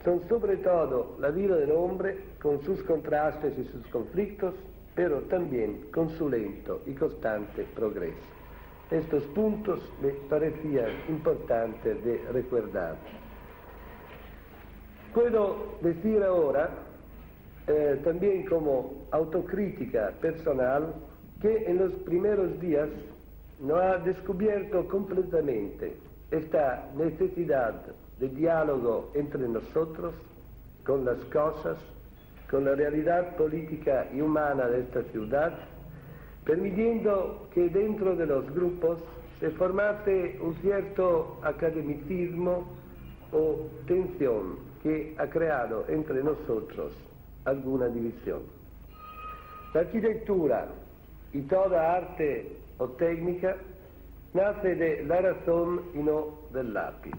U: son sobre todo la vida del hombre con sus contrastes y sus conflictos, pero también con su lento y constante progreso. Estos puntos me parecían importantes de recordar. Puedo decir ahora, también como autocrítica personal, que en los primeros días no ha descubierto completamente esta necesidad de diálogo entre nosotros, con las cosas, con la realidad política y humana de esta ciudad, permitiendo que dentro de los grupos se formase un cierto academicismo o tensión que ha creado entre nosotros alguna división. La arquitectura y toda arte o técnica nace de la razón y no del lápiz.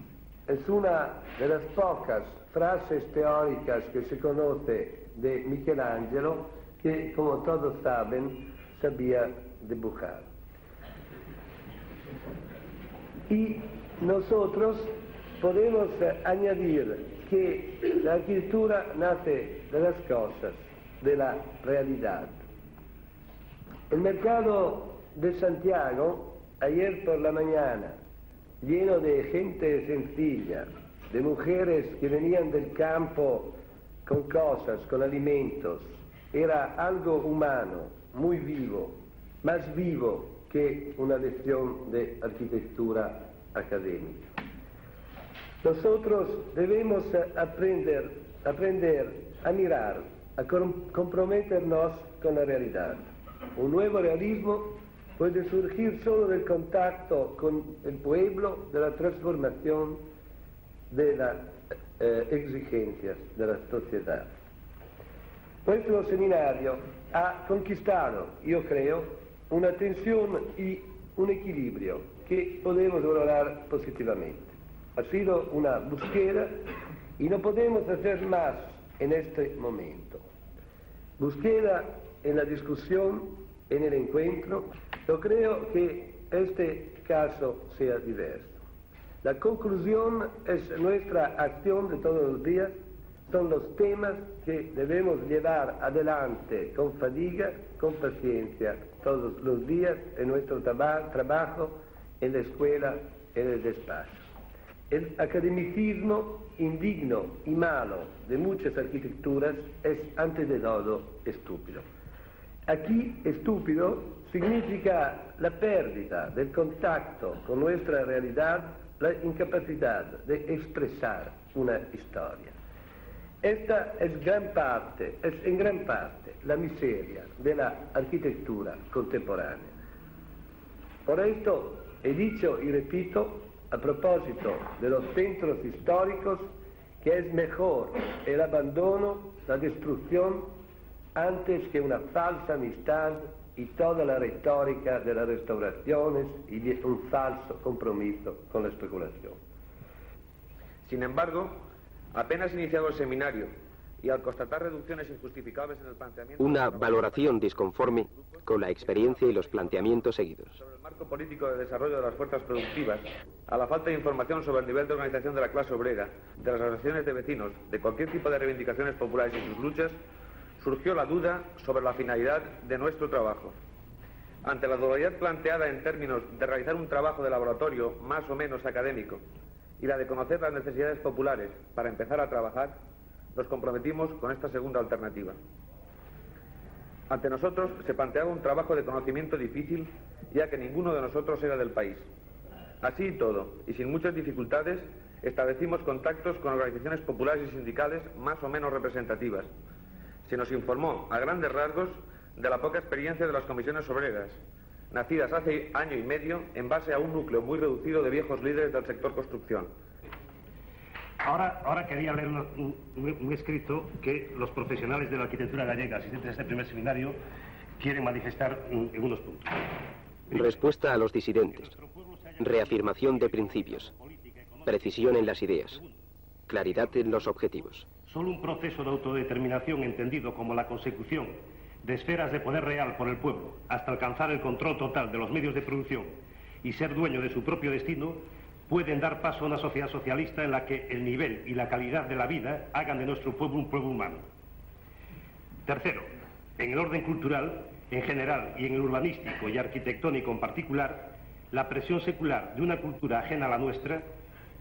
U: Es una de las pocas frases teóricas que se conoce de Michelangelo, que, como todos saben, sabía dibujar. Y nosotros podemos añadir que la arquitectura nace de las cosas, de la realidad. El mercado de Santiago, ayer por la mañana, lleno de gente sencilla, de mujeres que venían del campo con cosas, con alimentos, era algo humano, muy vivo, más vivo que una lección de arquitectura académica. Nosotros debemos aprender a mirar, a comprometernos con la realidad. Un nuevo realismo puede surgir solo del contacto con el pueblo, de la transformación de las exigencias de la sociedad. Nuestro seminario ha conquistado, yo creo, una tensión y un equilibrio que podemos valorar positivamente. Ha sido una búsqueda y no podemos hacer más en este momento. Búsqueda en la discusión, en el encuentro. Yo creo que este caso sea diverso. La conclusión es nuestra acción de todos los días, son los temas que debemos llevar adelante con fatiga, con paciencia, todos los días en nuestro trabajo, en la escuela, en el despacho. El academicismo indigno y malo de muchas arquitecturas es ante de todo estúpido. Aquí estúpido significa la pérdida del contacto con nuestra realidad, la incapacidad de expresar una historia. Esta es en gran parte la miseria de la arquitectura contemporánea. Por esto he dicho y repito, a propósito de los centros históricos, que es mejor el abandono, la destrucción, antes que una falsa amistad y toda la retórica de las restauraciones y de un falso compromiso con la especulación.
C: Sin embargo, apenas iniciado el seminario y al constatar reducciones injustificables en el planteamiento...
B: Una valoración disconforme con la experiencia y los planteamientos seguidos.
C: Sobre el marco político de desarrollo de las fuerzas productivas, a la falta de información sobre el nivel de organización de la clase obrera, de las asociaciones de vecinos, de cualquier tipo de reivindicaciones populares y sus luchas, surgió la duda sobre la finalidad de nuestro trabajo. Ante la dualidad planteada en términos de realizar un trabajo de laboratorio más o menos académico y la de conocer las necesidades populares para empezar a trabajar, nos comprometimos con esta segunda alternativa. Ante nosotros se planteaba un trabajo de conocimiento difícil, ya que ninguno de nosotros era del país. Así y todo, y sin muchas dificultades, establecimos contactos con organizaciones populares y sindicales más o menos representativas. se nos informó a grandes rasgos de la poca experiencia de las comisiones obreras, nacidas hace año y medio en base a un núcleo muy reducido de viejos líderes del sector construcción.
A: Ahora quería leer un escrito que los profesionales de la arquitectura gallega, asistentes a este primer seminario, quieren manifestar en unos puntos.
B: Respuesta a los disidentes. Reafirmación de principios. Precisión en las ideas. Claridad en los objetivos.
A: Solo un proceso de autodeterminación entendido como la consecución de esferas de poder real por el pueblo hasta alcanzar el control total de los medios de producción y ser dueño de su propio destino pueden dar paso a una sociedad socialista en la que el nivel y la calidad de la vida hagan de nuestro pueblo un pueblo humano. Tercero, en el orden cultural en general y en el urbanístico y arquitectónico en particular, la presión secular de una cultura ajena a la nuestra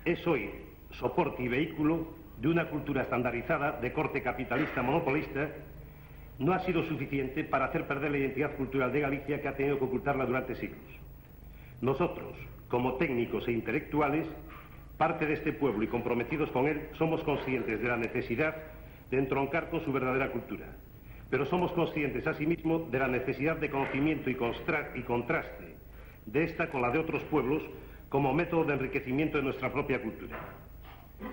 A: es hoy soporte y vehículo de una cultura estandarizada de corte capitalista monopolista. No ha sido suficiente para hacer perder la identidad cultural de Galicia, que ha tenido que ocultarla durante siglos. Nosotros, como técnicos e intelectuales, parte de este pueblo y comprometidos con él, somos conscientes de la necesidad de entroncar con su verdadera cultura. Pero somos conscientes asimismo de la necesidad de conocimiento y contraste de esta con la de otros pueblos como método de enriquecimiento de nuestra propia cultura.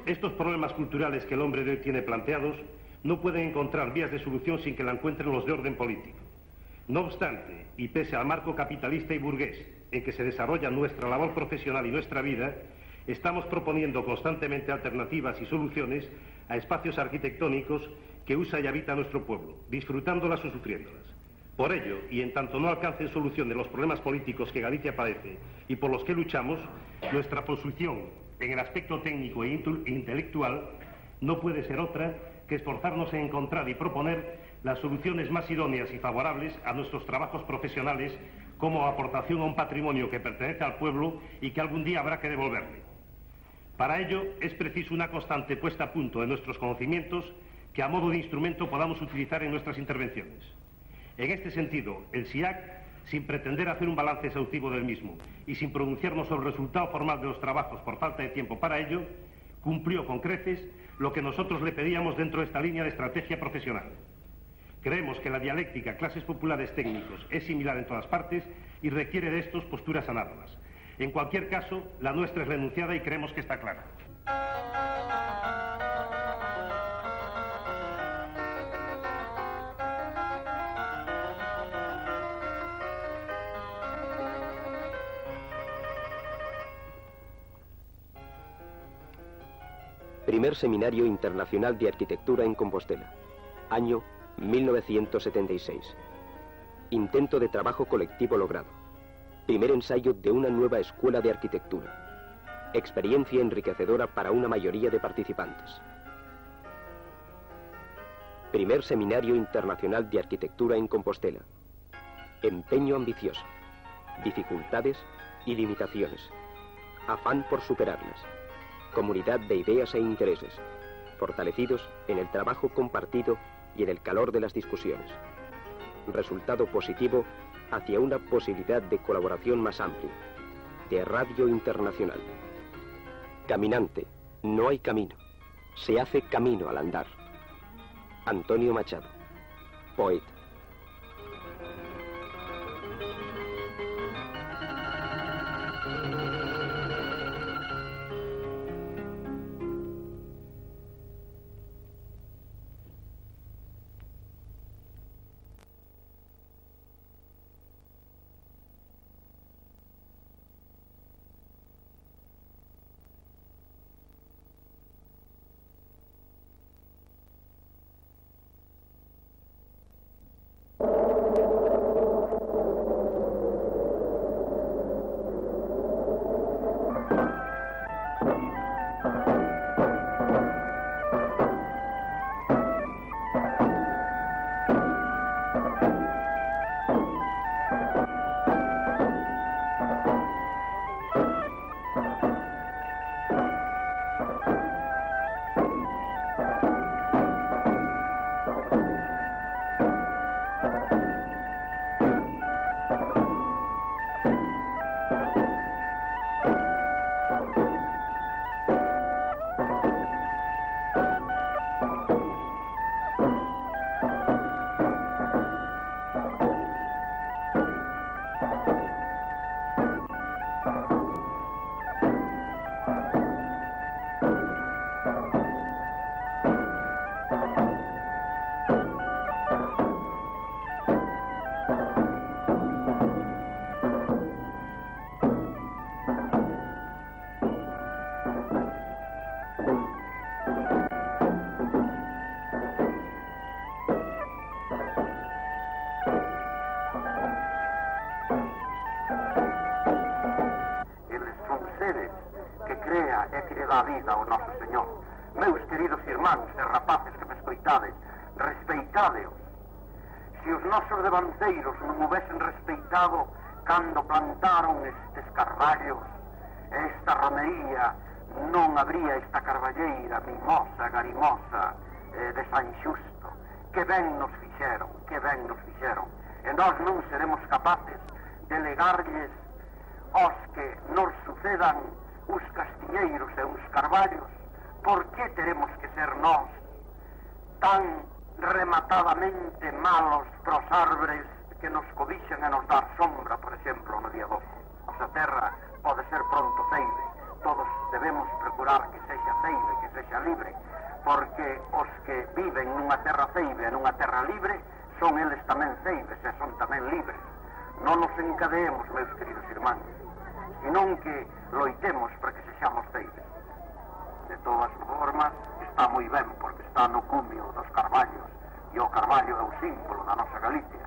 A: Estos problemas culturales que el hombre de hoy tiene planteados no pueden encontrar vías de solución sin que la encuentren los de orden político. No obstante, y pese al marco capitalista y burgués en que se desarrolla nuestra labor profesional y nuestra vida, estamos proponiendo constantemente alternativas y soluciones a espacios arquitectónicos que usa y habita nuestro pueblo, disfrutándolas o sufriéndolas. Por ello, y en tanto no alcancen solución de los problemas políticos que Galicia padece y por los que luchamos, nuestra posición en el aspecto técnico e intelectual no puede ser otra que esforzarnos en encontrar y proponer las soluciones más idóneas y favorables a nuestros trabajos profesionales como aportación a un patrimonio que pertenece al pueblo y que algún día habrá que devolverle. Para ello es preciso una constante puesta a punto de nuestros conocimientos que a modo de instrumento podamos utilizar en nuestras intervenciones. En este sentido, el SIAC, sin pretender hacer un balance exhaustivo del mismo y sin pronunciarnos sobre el resultado formal de los trabajos por falta de tiempo para ello, cumplió con creces lo que nosotros le pedíamos dentro de esta línea de estrategia profesional. Creemos que la dialéctica clases populares técnicos es similar en todas partes y requiere de estos posturas análogas. En cualquier caso, la nuestra es la enunciada y creemos que está clara.
B: Primer Seminario Internacional de Arquitectura en Compostela. Año 1976. Intento de trabajo colectivo logrado. Primer ensayo de una nueva escuela de arquitectura. Experiencia enriquecedora para una mayoría de participantes. Primer Seminario Internacional de Arquitectura en Compostela. Empeño ambicioso. Dificultades y limitaciones. Afán por superarlas. Comunidad de ideas e intereses, fortalecidos en el trabajo compartido y en el calor de las discusiones. Resultado positivo hacia una posibilidad de colaboración más amplia, de radio internacional. Caminante, no hay camino, se hace camino al andar. Antonio Machado, poeta.
D: dá vida ao noso Señor. Meus queridos irmáns e rapaces que me escoitades, respeitadeos. Se os nosos devanceiros non houvesen respeitado cando plantaron estes carballos, esta romería, non habría esta carballeira mimosa, garimosa de San Xusto. Que ben nos fixeron, que ben nos fixeron. E nós non seremos capaces de legarlles aos que nos sucedan os castilleiros e os carballos. Por que teremos que ser nós tan rematadamente malos pros árbores que nos cobixan e nos dar sombra, por exemplo, no día 12? Nosa terra pode ser pronto ceibe. Todos debemos procurar que sexa ceibe, que sexa libre, porque os que viven nunha terra ceibe e nunha terra libre son eles tamén ceibes e son tamén libres. Non nos encadeemos, meus queridos irmáns, senón que loitemos para que sexamos ceibes. De todas formas, está moi ben, porque está no cumio dos carballos, e o carballo é o símbolo da nosa Galicia.